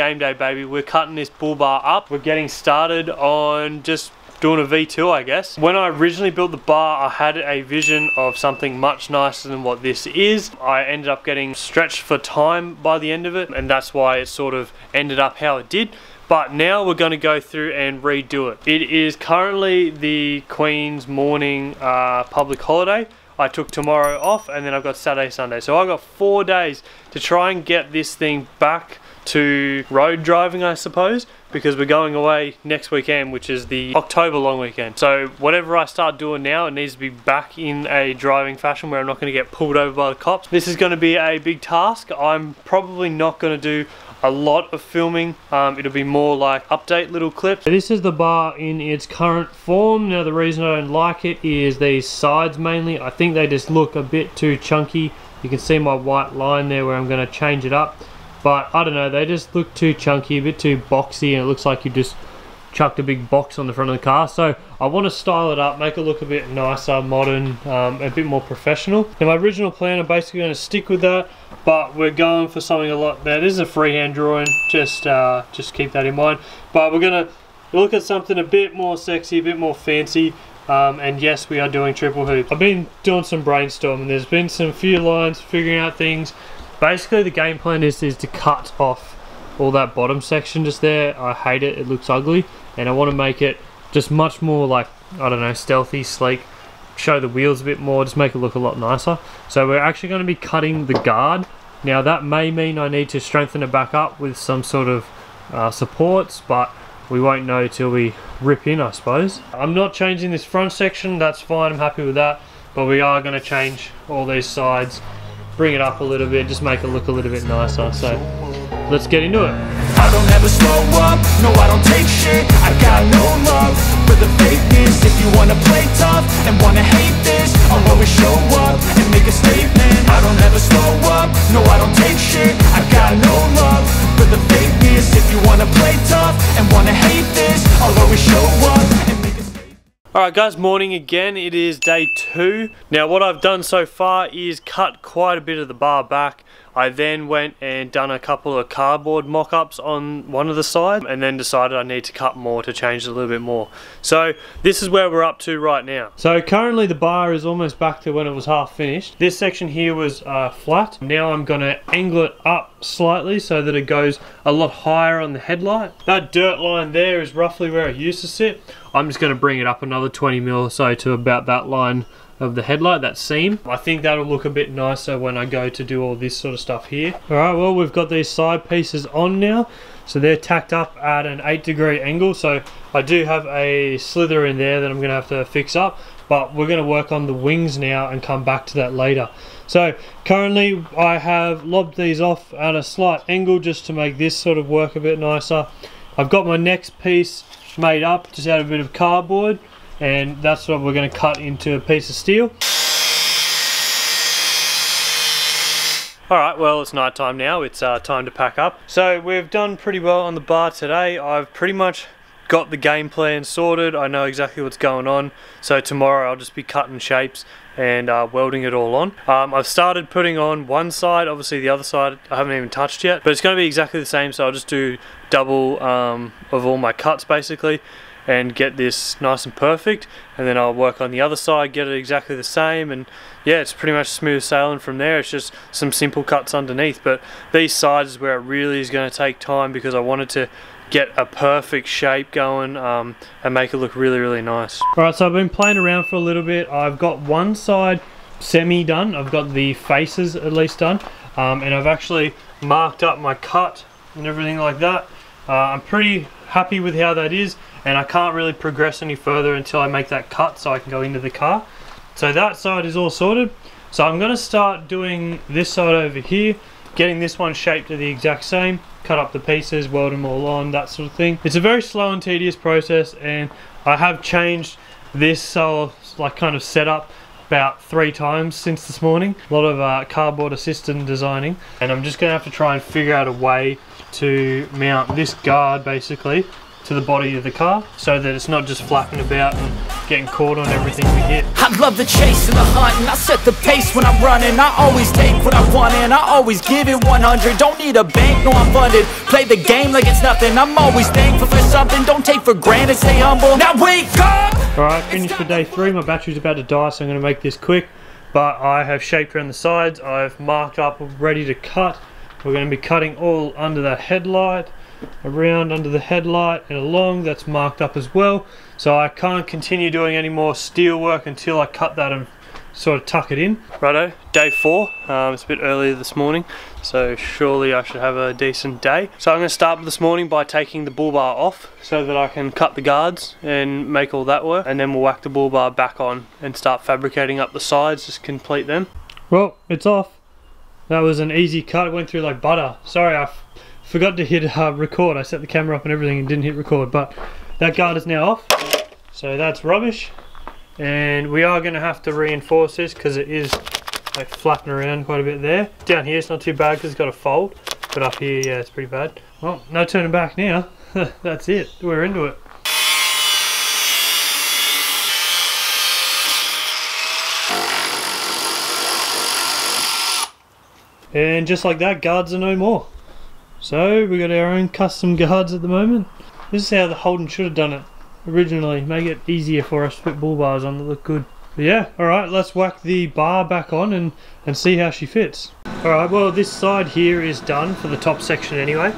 game day, baby. We're cutting this bull bar up. We're getting started on just doing a V2, I guess. When I originally built the bar, I had a vision of something much nicer than what this is. I ended up getting stretched for time by the end of it, and that's why it sort of ended up how it did. But now we're going to go through and redo it. It is currently the Queen's morning public holiday. I took tomorrow off, and then I've got Saturday, Sunday. So I've got 4 days to try and get this thing back to road driving, I suppose, because we're going away next weekend, which is the October long weekend. So whatever I start doing now, it needs to be back in a driving fashion where I'm not going to get pulled over by the cops. This is going to be a big task. I'm probably not going to do a lot of filming. It'll be more like update little clips. This is the bar in its current form. Now the reason I don't like it is these sides mainly. I think they just look a bit too chunky. You can see my white line there where I'm going to change it up. But I don't know, they just look too chunky, a bit too boxy, and it looks like you just chucked a big box on the front of the car. So I want to style it up, make it look a bit nicer, modern, a bit more professional. Now my original plan, I'm basically going to stick with that, but we're going for something a lot better. This is a freehand drawing, just keep that in mind. But we're going to look at something a bit more sexy, a bit more fancy. And yes, we are doing triple hoops. I've been doing some brainstorming. There's been some few lines, figuring out things. Basically the game plan is to cut off all that bottom section just there. I hate it, it looks ugly, and I want to make it just much more like, I don't know, stealthy, sleek, show the wheels a bit more, just make it look a lot nicer. So we're actually going to be cutting the guard. Now that may mean I need to strengthen it back up with some sort of supports, but we won't know till we rip in, I suppose. I'm not changing this front section, that's fine, I'm happy with that, but we are going to change all these sides, bring it up a little bit, just make it look a little bit nicer. So let's get into it. I don't ever slow up, no I don't take shit. I got no love for the fakeness. If you wanna play tough and wanna hate this, I'll always show up and make a statement. I don't ever slow up, no I don't take shit. I got no love for the fakeness. If you wanna play tough and wanna hate this, I'll always show up and make a statement. Alright guys, morning again. It is day 2. Now what I've done so far is cut quite a bit of the bar back. I then went and done a couple of cardboard mock-ups on one of the sides, and then decided I need to cut more to change it a little bit more. So this is where we're up to right now. So currently the bar is almost back to when it was half finished. This section here was flat. Now I'm going to angle it up slightly so that it goes a lot higher on the headlight. That dirt line there is roughly where it used to sit. I'm just going to bring it up another 20 mil or so to about that line of the headlight, that seam. I think that'll look a bit nicer when I go to do all this sort of stuff here. Alright, well we've got these side pieces on now, so they're tacked up at an 8-degree angle, so I do have a slither in there that I'm going to have to fix up, but we're going to work on the wings now and come back to that later. So currently I have lobbed these off at a slight angle just to make this sort of work a bit nicer. I've got my next piece made up just out of a bit of cardboard, and that's what we're going to cut into a piece of steel. Alright, well it's night time now, it's time to pack up. So we've done pretty well on the bar today. I've pretty much got the game plan sorted, I know exactly what's going on. So tomorrow I'll just be cutting shapes and welding it all on. I've started putting on one side, obviously the other side I haven't even touched yet, but it's going to be exactly the same, so I'll just do double of all my cuts basically, and get this nice and perfect, and then I'll work on the other side, get it exactly the same, and yeah, it's pretty much smooth sailing from there. It's just some simple cuts underneath, but these sides is where it really is going to take time, because I wanted to get a perfect shape going and make it look really, really nice. Alright, so I've been playing around for a little bit. I've got one side semi done, I've got the faces at least done, and I've actually marked up my cut and everything like that. I'm pretty happy with how that is, and I can't really progress any further until I make that cut so I can go into the car. So that side is all sorted. So I'm going to start doing this side over here, getting this one shaped to the exact same, cut up the pieces, weld them all on, that sort of thing. It's a very slow and tedious process, and I have changed this like kind of setup about 3 times since this morning. A lot of cardboard assistant designing, and I'm just going to have to try and figure out a way to mount this guard basically to the body of the car so that it's not just flapping about and getting caught on everything we hit. I love the chase and the hunt, and I set the pace when I'm running. I always take what I want and I always give it 100. Don't need a bank, no I'm funded. Play the game like it's nothing. I'm always thankful for something. Don't take for granted, stay humble. Now wake up! Alright, finished for day 3. My battery's about to die, so I'm going to make this quick. But I have shaped around the sides. I've marked up, ready to cut. We're going to be cutting all under the headlight, around under the headlight and along. That's marked up as well. So I can't continue doing any more steel work until I cut that and sort of tuck it in. Righto, day 4. It's a bit earlier this morning, so surely I should have a decent day. So I'm going to start this morning by taking the bull bar off so that I can cut the guards and make all that work, and then we'll whack the bull bar back on and start fabricating up the sides, just complete them. Well, it's off. That was an easy cut. It went through like butter. Sorry, I forgot to hit record. I set the camera up and everything and didn't hit record, but that guard is now off, so that's rubbish. And we are going to have to reinforce this because it is like flapping around quite a bit there. Down here it's not too bad because it's got a fold, but up here, yeah, it's pretty bad. Well, no turning back now. That's it, we're into it. And just like that, guards are no more. So we got our own custom guards at the moment. This is how the Holden should have done it originally, make it easier for us to put bull bars on that look good. But yeah, alright, let's whack the bar back on and see how she fits. Alright, well this side here is done for the top section anyway.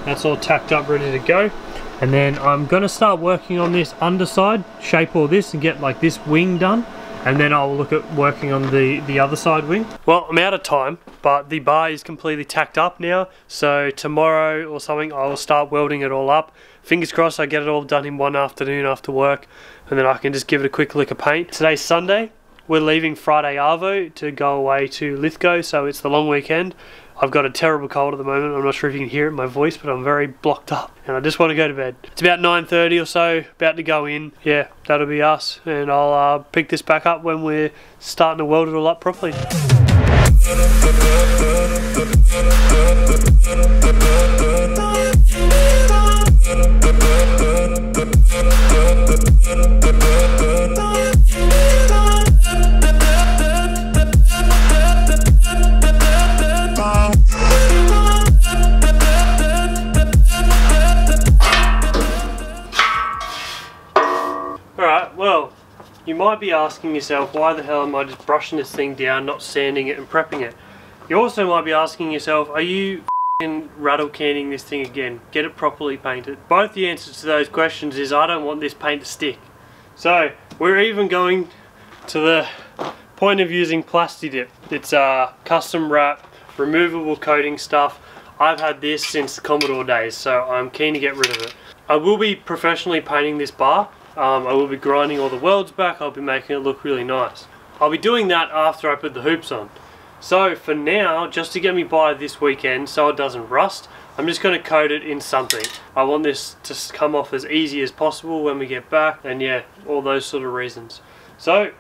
That's all tacked up, ready to go. And then I'm going to start working on this underside, shape all this and get like this wing done. And then I'll look at working on the other side wing. Well, I'm out of time, but the bar is completely tacked up now. So tomorrow or something, I'll start welding it all up. Fingers crossed I get it all done in one afternoon after work, and then I can just give it a quick lick of paint. Today's Sunday. We're leaving Friday Arvo to go away to Lithgow, so it's the long weekend. I've got a terrible cold at the moment. I'm not sure if you can hear it in my voice, but I'm very blocked up and I just want to go to bed. It's about 9:30 or so, about to go in. Yeah, that'll be us, and I'll pick this back up when we're starting to weld it all up properly. Alright, well, you might be asking yourself, why the hell am I just brushing this thing down, not sanding it and prepping it? You also might be asking yourself, are you f***ing rattle canning this thing again? Get it properly painted. Both the answers to those questions is I don't want this paint to stick. So, we're even going to the point of using Plasti-Dip. It's custom wrap, removable coating stuff. I've had this since the Commodore days, so I'm keen to get rid of it. I will be professionally painting this bar. I will be grinding all the welds back. I'll be making it look really nice. I'll be doing that after I put the hoops on. So for now, just to get me by this weekend so it doesn't rust, I'm just going to coat it in something. I want this to come off as easy as possible when we get back, and yeah, all those sort of reasons. So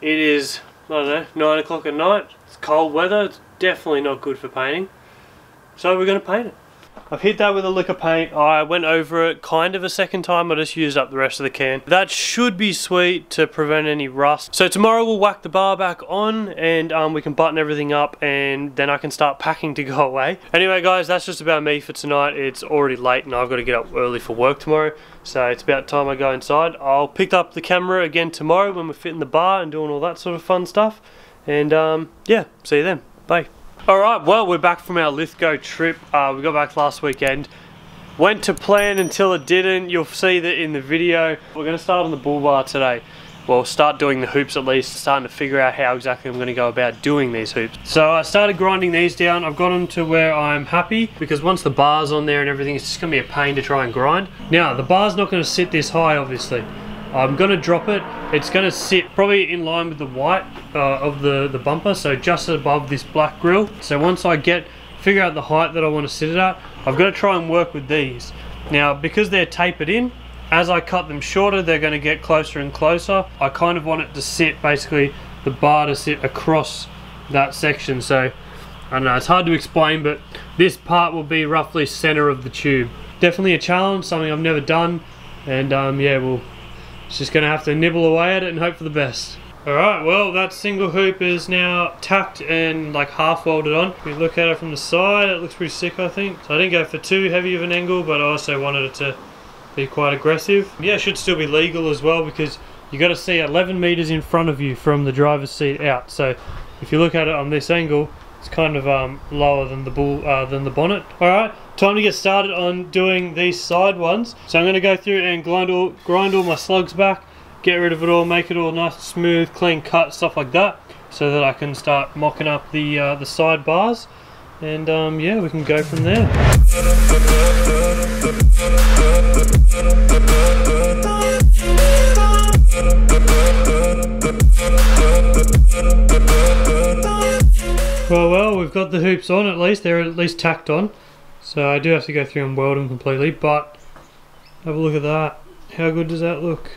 it is, I don't know, 9 o'clock at night. It's cold weather. It's definitely not good for painting. So we're going to paint it. I've hit that with a lick of paint. I went over it kind of a second time. I just used up the rest of the can. That should be sweet to prevent any rust. So tomorrow we'll whack the bar back on, and we can button everything up, and then I can start packing to go away. Anyway guys, that's just about me for tonight. It's already late and I've got to get up early for work tomorrow. So it's about time I go inside. I'll pick up the camera again tomorrow when we're fitting the bar and doing all that sort of fun stuff. And yeah, see you then. Bye. Alright, well, we're back from our Lithgow trip. We got back last weekend. Went to plan until it didn't. You'll see that in the video. We're going to start on the bull bar today. Well, start doing the hoops at least, starting to figure out how exactly I'm going to go about doing these hoops. So I started grinding these down. I've got them to where I'm happy, because once the bar's on there and everything, it's just going to be a pain to try and grind. Now, the bar's not going to sit this high, obviously. I'm going to drop it. It's going to sit probably in line with the white of the bumper, so just above this black grille. So once I figure out the height that I want to sit it at, I've got to try and work with these. Now, because they're tapered in, as I cut them shorter, they're going to get closer and closer. I kind of want it to sit, basically, the bar to sit across that section. So, I don't know, it's hard to explain, but this part will be roughly center of the tube. definitely a challenge, something I've never done, and yeah, we'll just gonna have to nibble away at it and hope for the best. Alright, well, that single hoop is now tacked and like half welded on. If we look at it from the side, it looks pretty sick, I think. So I didn't go for too heavy of an angle, but I also wanted it to be quite aggressive. Yeah, it should still be legal as well, because you got to see 11 meters in front of you from the driver's seat out. So if you look at it on this angle, it's kind of lower than the bonnet. Alright, time to get started on doing these side ones. So I'm going to go through and grind all my slugs back, get rid of it all, make it all nice and smooth, clean cut, stuff like that, so that I can start mocking up the side bars, and yeah, we can go from there. Well, we've got the hoops on at least. They're at least tacked on. So I do have to go through and weld them completely, but have a look at that. How good does that look?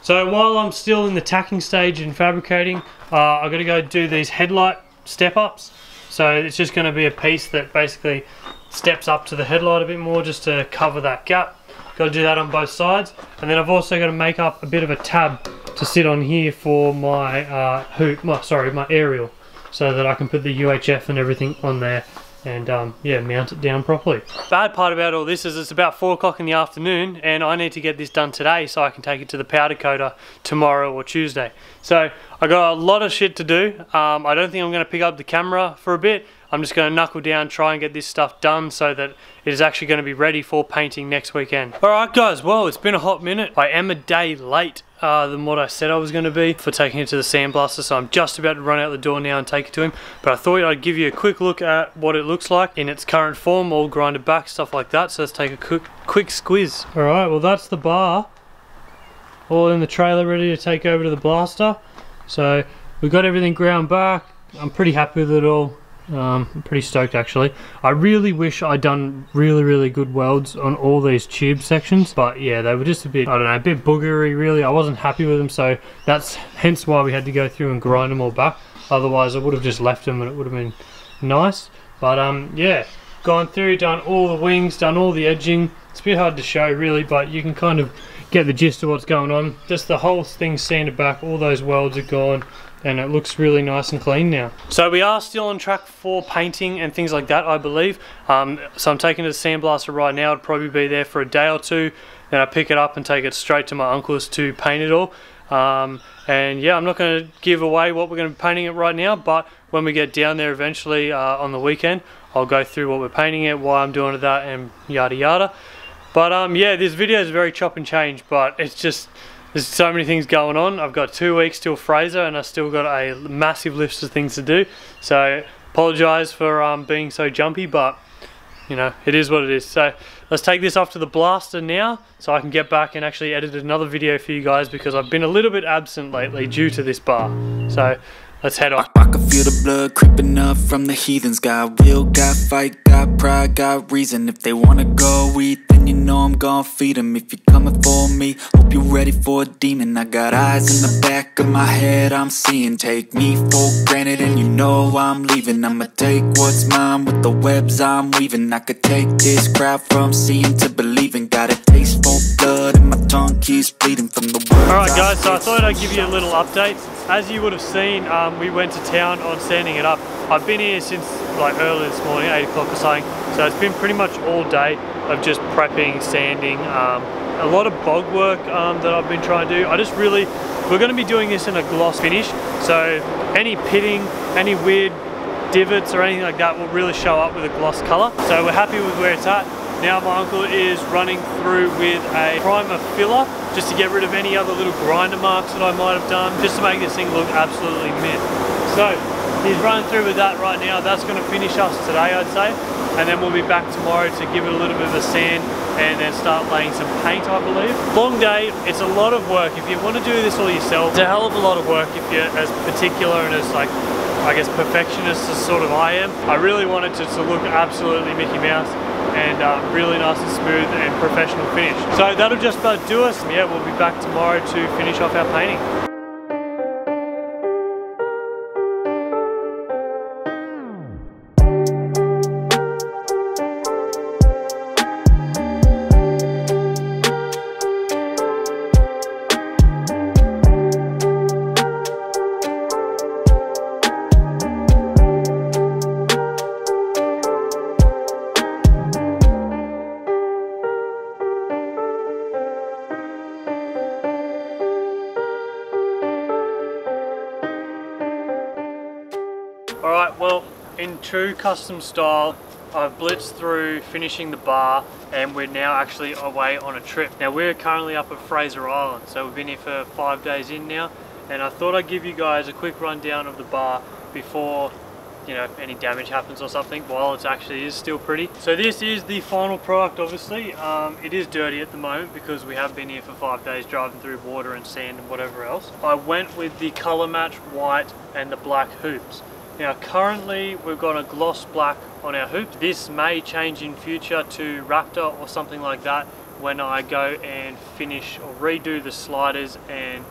So while I'm still in the tacking stage and fabricating, I've got to go do these headlight step-ups. So it's just going to be a piece that basically steps up to the headlight a bit more, just to cover that gap. Got to do that on both sides. And then I've also got to make up a bit of a tab to sit on here for my my aerial, so that I can put the UHF and everything on there and yeah, mount it down properly. Bad part about all this is it's about 4 o'clock in the afternoon and I need to get this done today so I can take it to the powder coater tomorrow or Tuesday. So I got a lot of shit to do. I don't think I'm going to pick up the camera for a bit. I'm just going to knuckle down, try and get this stuff done so that it is actually going to be ready for painting next weekend. Alright guys, well, it's been a hot minute. I am a day late than what I said I was going to be for taking it to the sandblaster, so I'm just about to run out the door now and take it to him. But I thought I'd give you a quick look at what it looks like in its current form, all grinded back, stuff like that. So let's take a quick squiz. Alright, well that's the bar, all in the trailer ready to take over to the blaster. So we've got everything ground back. I'm pretty happy with it all. I'm pretty stoked actually. I really wish I'd done really good welds on all these tube sections, but yeah, they were just a bit, I don't know, a bit boogery really. I wasn't happy with them, so that's hence why we had to go through and grind them all back. Otherwise I would have just left them and it would have been nice. But yeah, gone through, done all the wings, done all the edging. It's a bit hard to show really, but you can kind of get the gist of what's going on. Just the whole thing sanded back, all those welds are gone, and it looks really nice and clean now. So we are still on track for painting and things like that, I believe. So I'm taking it to the sandblaster right now. It'll probably be there for a day or two. Then I pick it up and take it straight to my uncle's to paint it all. And yeah, I'm not going to give away what we're going to be painting it right now, but when we get down there eventually on the weekend, I'll go through what we're painting it, why I'm doing that, and yada yada. But yeah, this video is very chop and change, but it's just, there's so many things going on. I've got 2 weeks till Fraser and I've still got a massive list of things to do. So apologise for being so jumpy, but you know, it is what it is. So let's take this off to the blaster now so I can get back and actually edit another video for you guys, because I've been a little bit absent lately due to this bar. So let's head off. I can feel the blood creeping up from the heathens. Got will, got fight, got pride, got reason. If they wanna go eat, then you know I'm gon' feed them. If you're coming for me, hope you're ready for a demon. I got eyes in the back of my head, I'm seeing. Take me for granted and you know I'm leaving. I'ma take what's mine with the webs I'm weaving. I could take this crowd from seeing to believing. Got a taste for blood and my tongue keeps bleeding from the words. Alright guys, so I thought I'd give you a little update. As you would have seen, we went to town on sanding it up. I've been here since like early this morning, 8 o'clock or something. So it's been pretty much all day of just prepping, sanding, a lot of bog work that I've been trying to do. We're going to be doing this in a gloss finish. So any pitting, any weird divots or anything like that will really show up with a gloss color. So we're happy with where it's at. Now my uncle is running through with a primer filler just to get rid of any other little grinder marks that I might have done, just to make this thing look absolutely mint. So he's running through with that right now. That's going to finish us today, I'd say, and then we'll be back tomorrow to give it a little bit of a sand and then start laying some paint, I believe. Long day, it's a lot of work. If you want to do this all yourself, it's a hell of a lot of work if you're as particular and as like, I guess, perfectionist as sort of I am. I really want it to look absolutely Mickey Mouse and really nice and smooth and professional finish. So that'll just about do us. Yeah, we'll be back tomorrow to finish off our painting. Alright, well, in true custom style, I've blitzed through finishing the bar and we're now actually away on a trip. Now we're currently up at Fraser Island, so we've been here for 5 days in now, and I thought I'd give you guys a quick rundown of the bar before, you know, any damage happens or something, while it actually is still pretty. So this is the final product, obviously. It is dirty at the moment because we have been here for 5 days driving through water and sand and whatever else. I went with the color match white and the black hoops. Now currently we've got a gloss black on our hoops. This may change in future to Raptor or something like that when I go and finish or redo the sliders and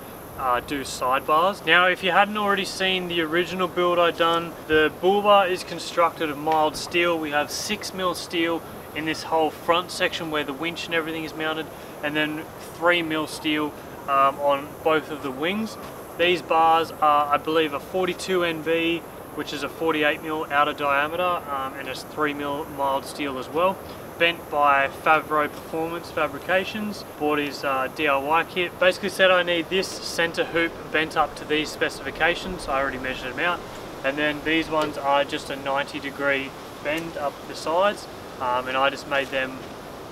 do sidebars. Now if you hadn't already seen the original build I done, the bull bar is constructed of mild steel. We have 6mm steel in this whole front section where the winch and everything is mounted, and then 3mm steel on both of the wings. These bars are, I believe, a 42 NB, which is a 48mm outer diameter, and it's 3mm mild steel as well. Bent by Favro Performance Fabrications. Bought his DIY kit. Basically said I need this center hoop bent up to these specifications. I already measured them out. And then these ones are just a 90-degree bend up the sides, and I just made them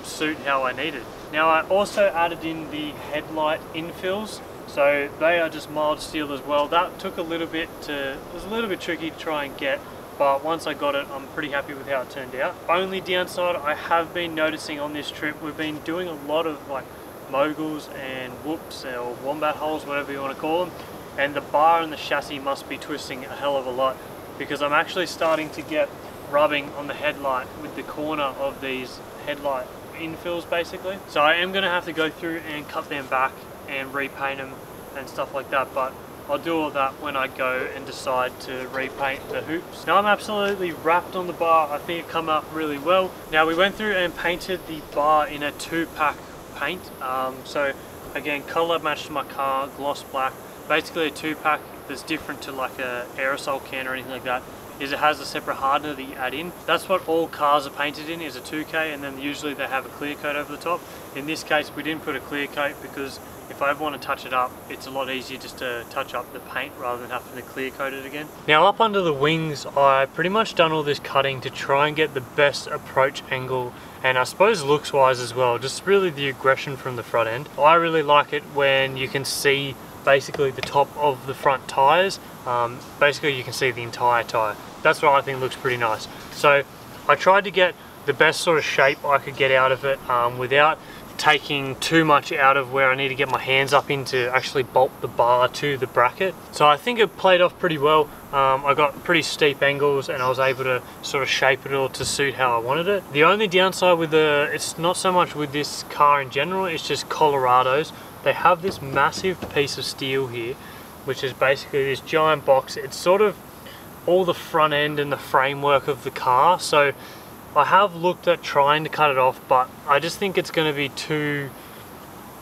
suit how I needed. Now I also added in the headlight infills. So they are just mild steel as well. That took a little bit it was a little bit tricky to try and get, but once I got it, I'm pretty happy with how it turned out. Only downside I have been noticing on this trip, we've been doing a lot of like moguls and whoops or wombat holes, whatever you want to call them, and the bar and the chassis must be twisting a hell of a lot, because I'm actually starting to get rubbing on the headlight with the corner of these headlight infills basically. So I am going to have to go through and cut them back and repaint them and stuff like that, but I'll do all that when I go and decide to repaint the hoops. Now I'm absolutely wrapped on the bar. I think it come up really well. Now we went through and painted the bar in a 2-pack paint. So again, color matched my car, gloss black. Basically a 2-pack that's different to like a aerosol can or anything like that is it has a separate hardener that you add in. That's what all cars are painted in, is a 2K, and then usually they have a clear coat over the top. In this case we didn't put a clear coat because if I ever want to touch it up, it's a lot easier just to touch up the paint rather than having to clear coat it again. Now up under the wings, I pretty much done all this cutting to try and get the best approach angle, and I suppose looks wise as well, just really the aggression from the front end. I really like it when you can see basically the top of the front tyres. Basically you can see the entire tyre. That's what I think looks pretty nice. So I tried to get the best sort of shape I could get out of it without taking too much out of where I need to get my hands up in to actually bolt the bar to the bracket. So I think it played off pretty well. I got pretty steep angles and I was able to sort of shape it all to suit how I wanted it. The only downside with it's not so much with this car in general, it's just Colorado's. They have this massive piece of steel here, which is basically this giant box. It's sort of all the front end and the framework of the car. So I have looked at trying to cut it off, but I just think it's going to be too,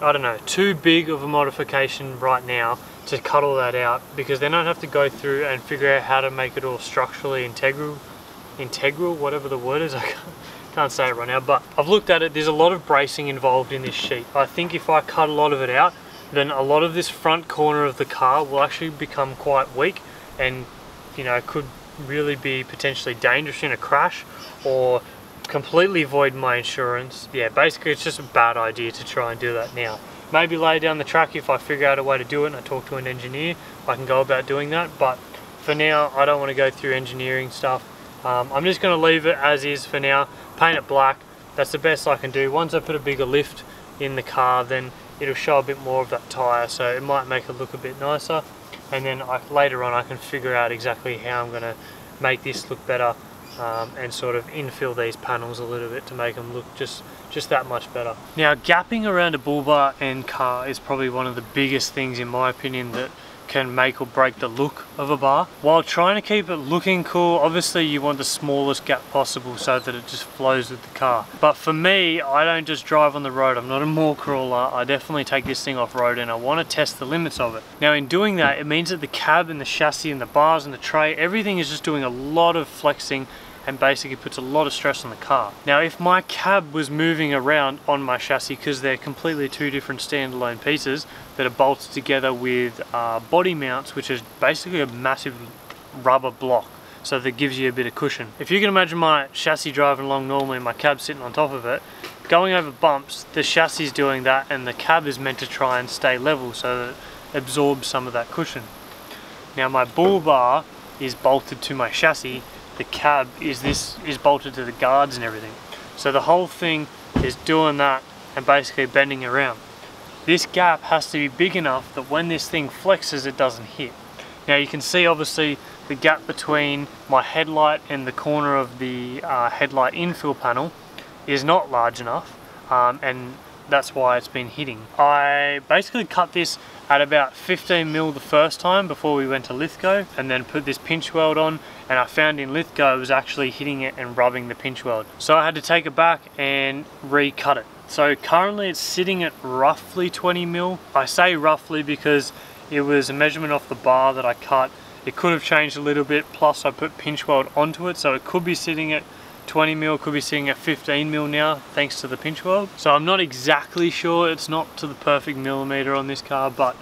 I don't know, too big of a modification right now to cut all that out, because then I'd have to go through and figure out how to make it all structurally integral, whatever the word is. I can't say it right now, but I've looked at it. There's a lot of bracing involved in this sheet. I think if I cut a lot of it out, then a lot of this front corner of the car will actually become quite weak and, you know, could really be potentially dangerous in a crash or completely void my insurance. Yeah, basically it's just a bad idea to try and do that now. Maybe later down the track, if I figure out a way to do it and I talk to an engineer, I can go about doing that, but for now I don't want to go through engineering stuff. I'm just going to leave it as is for now, paint it black. That's the best I can do. Once I put a bigger lift in the car, then it'll show a bit more of that tyre, so it might make it look a bit nicer, and then later on I can figure out exactly how I'm going to make this look better, and sort of infill these panels a little bit to make them look just that much better. Now, gapping around a bull bar and car is probably one of the biggest things in my opinion that can make or break the look of a bar. While trying to keep it looking cool, obviously you want the smallest gap possible so that it just flows with the car. But for me, I don't just drive on the road. I'm not a mall crawler. I definitely take this thing off road and I want to test the limits of it. Now in doing that, it means that the cab and the chassis and the bars and the tray, everything is just doing a lot of flexing and basically puts a lot of stress on the car. Now if my cab was moving around on my chassis, because they're completely two different standalone pieces that are bolted together with body mounts, which is basically a massive rubber block so that gives you a bit of cushion. If you can imagine my chassis driving along normally and my cab sitting on top of it, going over bumps, the chassis is doing that and the cab is meant to try and stay level so that it absorbs some of that cushion. Now my bull bar is bolted to my chassis, the cab is bolted to the guards and everything. So the whole thing is doing that and basically bending around. This gap has to be big enough that when this thing flexes it doesn't hit. Now you can see obviously the gap between my headlight and the corner of the headlight infill panel is not large enough, and that's why it's been hitting. I basically cut this at about 15mm the first time before we went to Lithgow, and then put this pinch weld on, and I found in Lithgow it was actually hitting it and rubbing the pinch weld. So I had to take it back and recut it. So currently it's sitting at roughly 20mm. I say roughly because it was a measurement off the bar that I cut. It could have changed a little bit, plus I put pinch weld onto it, so it could be sitting at 20mm, could be sitting at 15mm now thanks to the pinch weld. So I'm not exactly sure, it's not to the perfect millimeter on this car, but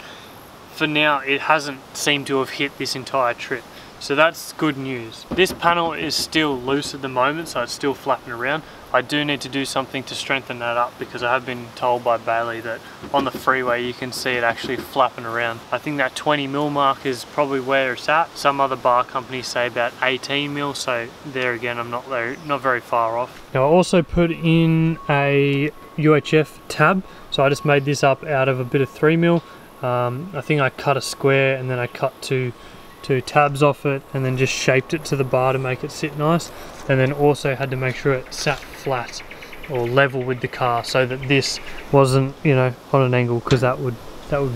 for now it hasn't seemed to have hit this entire trip. So that's good news. This panel is still loose at the moment, so it's still flapping around. I do need to do something to strengthen that up because I have been told by Bailey that on the freeway you can see it actually flapping around. I think that 20mm mark is probably where it's at. Some other bar companies say about 18mm, so there again I'm not very far off. Now I also put in a UHF tab, so I just made this up out of a bit of 3mm. I think I cut a square and then I cut two tabs off it and then just shaped it to the bar to make it sit nice, and then also had to make sure it sat flat or level with the car so that this wasn't, you know, on an angle, because that would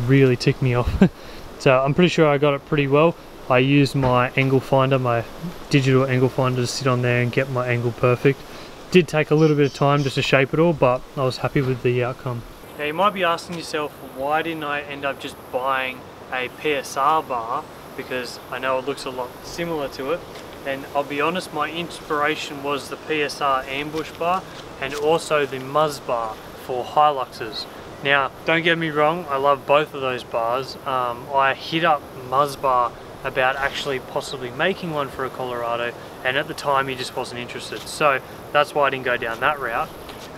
really tick me off. So I'm pretty sure I got it pretty well. I used my angle finder, my digital angle finder, to sit on there and get my angle perfect. Did take a little bit of time just to shape it all, but I was happy with the outcome. Now you might be asking yourself, why didn't I end up just buying a PSR bar, because I know it looks a lot similar to it. And I'll be honest, my inspiration was the PSR ambush bar and also the Muzz bar for Hiluxes. Now don't get me wrong, I love both of those bars. I hit up Muzz bar about actually possibly making one for a Colorado, and at the time he just wasn't interested, so that's why I didn't go down that route.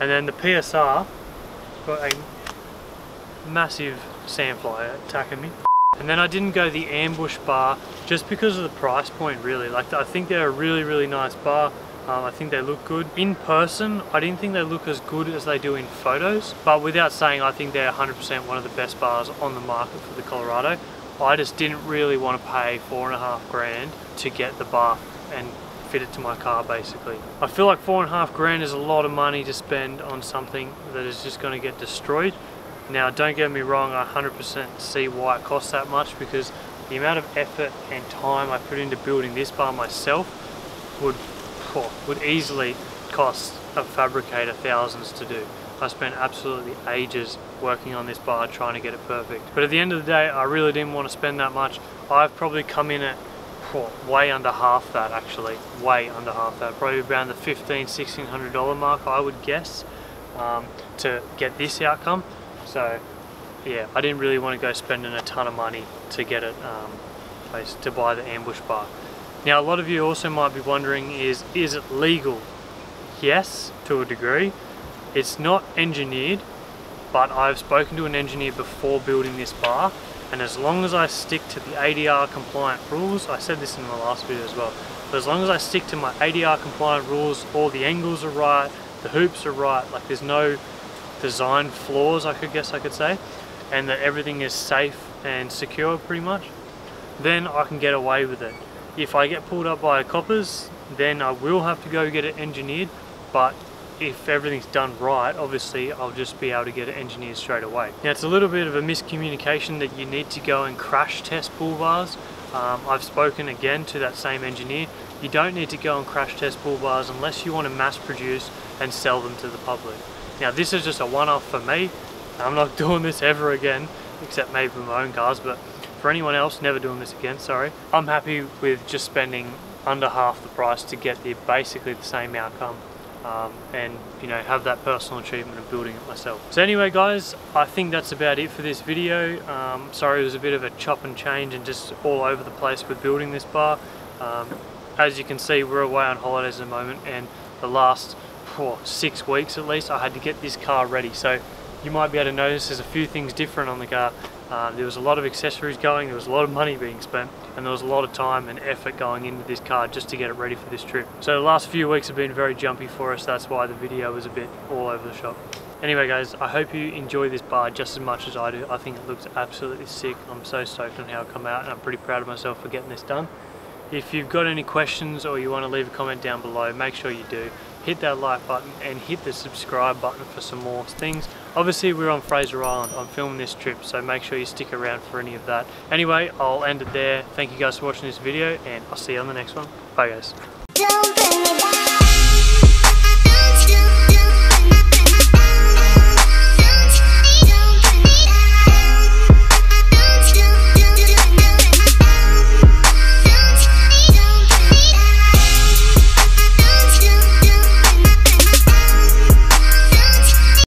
And then the PSR got a massive sandfly attacking me. And then I didn't go the ambush bar just because of the price point, really. Like, I think they're a really nice bar. I think they look good. In person, I didn't think they look as good as they do in photos, but without saying, I think they're 100% one of the best bars on the market for the Colorado. I just didn't really want to pay $4.5 grand to get the bar and fit it to my car, basically. I feel like $4.5 grand is a lot of money to spend on something that is just going to get destroyed. Now don't get me wrong, I 100% see why it costs that much, because the amount of effort and time I put into building this bar myself would easily cost a fabricator thousands to do. I spent absolutely ages working on this bar trying to get it perfect. But at the end of the day, I really didn't want to spend that much. I've probably come in at way under half that, actually. Way under half that. Probably around the $1,500–1,600 mark, I would guess, to get this outcome. So yeah, I didn't really want to go spending a ton of money to get it, to buy the ambush bar. Now a lot of you also might be wondering, is it legal? Yes, to a degree. It's not engineered, but I've spoken to an engineer before building this bar, and as long as I stick to the ADR compliant rules, I said this in my last video as well, but as long as I stick to my ADR compliant rules, all the angles are right, the hoops are right, like there's no design flaws, I guess I could say, and that everything is safe and secure pretty much, then I can get away with it. If I get pulled up by coppers, then I will have to go get it engineered, but if everything's done right, obviously I'll just be able to get it engineered straight away. Now it's a little bit of a miscommunication that you need to go and crash test bull bars. I've spoken again to that same engineer. You don't need to go and crash test bull bars unless you want to mass produce and sell them to the public. Now this is just a one-off for me. I'm not doing this ever again, except maybe with my own cars, but for anyone else, never doing this again, sorry. I'm happy with just spending under half the price to get basically the same outcome, and you know, have that personal achievement of building it myself. So anyway guys, I think that's about it for this video. Sorry it was a bit of a chop and change and just all over the place with building this bar. as you can see, we're away on holidays at the moment, and the last 6 weeks at least I had to get this car ready. So you might be able to notice there's a few things different on the car. There was a lot of accessories going, there was a lot of money being spent, and there was a lot of time and effort going into this car just to get it ready for this trip. So the last few weeks have been very jumpy for us. That's why the video was a bit all over the shop. Anyway guys, I hope you enjoy this bar just as much as I do. I think it looks absolutely sick. I'm so stoked on how it come out, and I'm pretty proud of myself for getting this done. If you've got any questions or you want to leave a comment down below, make sure you do. Hit that like button and hit the subscribe button for some more things. Obviously we're on Fraser Island, I'm filming this trip, so make sure you stick around for any of that. Anyway, I'll end it there. Thank you guys for watching this video, and I'll see you on the next one. Bye guys.